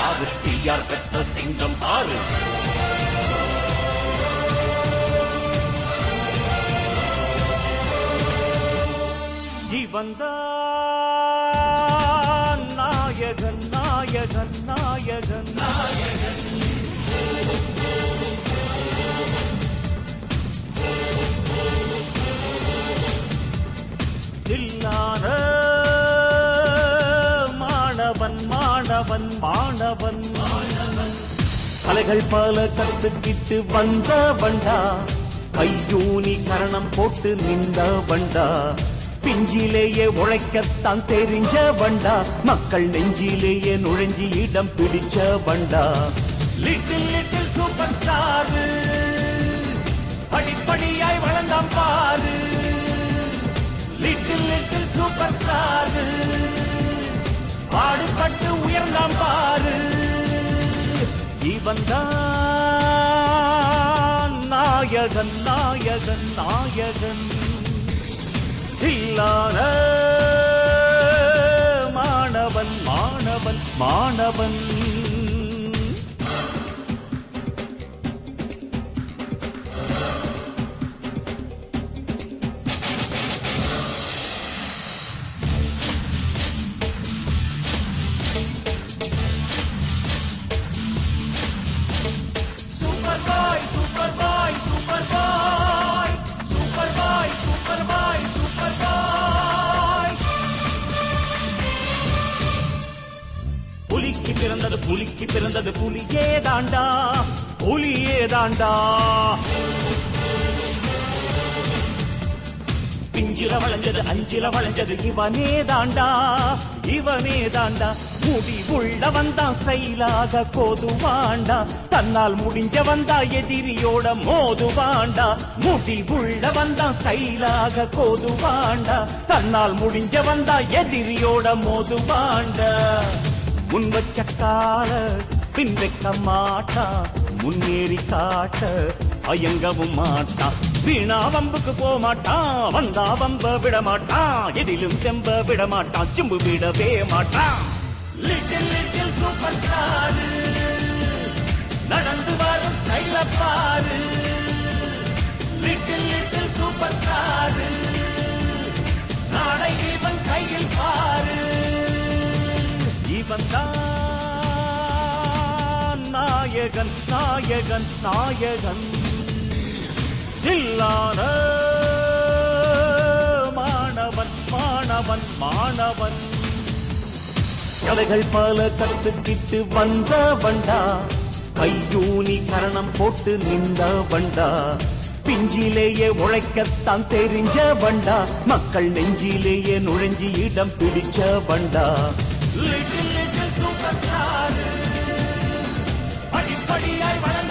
பாரு தீயார் பெற்ற சிங்கம் பாரு. இவன்தான் நாயகன் நாயகன் நாயகன் நாயகன். தில்லான மாணவன் மாணவன் மாணவன் கலைகள் பல கத்துக்கிட்டு வந்த வண்டா, கையூனி கரணம் போட்டு நின்ற வண்டா, பிஞ்சிலேயே உழைக்கத்தான் தெரிஞ்ச வண்டா, மக்கள் நெஞ்சிலேயே நுழைஞ்சி இடம் பிடிச்ச வண்டா. லிட்டில் லிட்டில் சூப்பர் ஸ்டார் படிப்படியாய் வளர்ந்தான் பாரு. லிட்டில் லிட்டில் சூப்பர் ஸ்டார் பாடுபட்டு உயர்ந்தான் பாரு. இவன்தான் நாயகன் நாயகன் நாயகன். இல்லாத மாணவன் மாணவன் மாணவன். சூப்பர் பாய் சூப்பர் பாய் சூப்பர் பாய் சூப்பர் பாய் சூப்பர் பாய் சூப்பர் பாய். புலிக்கு பிறந்தது புலிக்கு பிறந்தது புலியே தாண்டா புலியே தாண்டா. பிஞ்சில வளைஞ்சது அஞ்சில வளைஞ்சது இவனே தாண்டா இவனே தாண்டா. முடி உள்ள வந்தா செயலாக கோதுவாண்டா, தன்னால் முடிஞ்ச வந்தா எதிரியோட மோதுவாண்டா. முடி உள்ள வந்தா செயலாக கோதுவாண்டா, தன்னால் முடிஞ்ச வந்தா எதிரியோட மோதுவாண்டா. முன் வச்ச கால பின் வைக்க மாட்டா, முன்னேறி காட்ட அயங்கவும் மாட்டா. வீணா வம்புக்கு போமாட்டான், வந்தா வம்ப விட மாட்டான், எதிலும் செம்ப விட மாட்டான், சிம்பு விடவே மாட்டான். லிட்டில் லிட்டில் சூப்பர் ஸ்டார் நடந்து வரும் ஸ்டைல பாரு. லிட்டில் லிட்டில் சூப்பர் ஸ்டார் நாளை இவன் கையில் பாரு. இவன் தான் நாயகன் நாயகன் நாயகன். இல்லாத மாணவன் மாணவன் மாணவன் கலைகள் பல கத்துக்கிட்டு வந்த வண்டா, கையூனி கரணம் போட்டு நின்ற வண்டா, பிஞ்சிலேயே உழைக்கத்தான் தெரிஞ்ச வண்டா, மக்கள் நெஞ்சிலேயே நுழைஞ்சி இடம் பிடிச்ச வண்டா. லிட்டில் லிட்டில் சூப்பர் ஸ்டார் படிப்படியாய் வளர்ந்த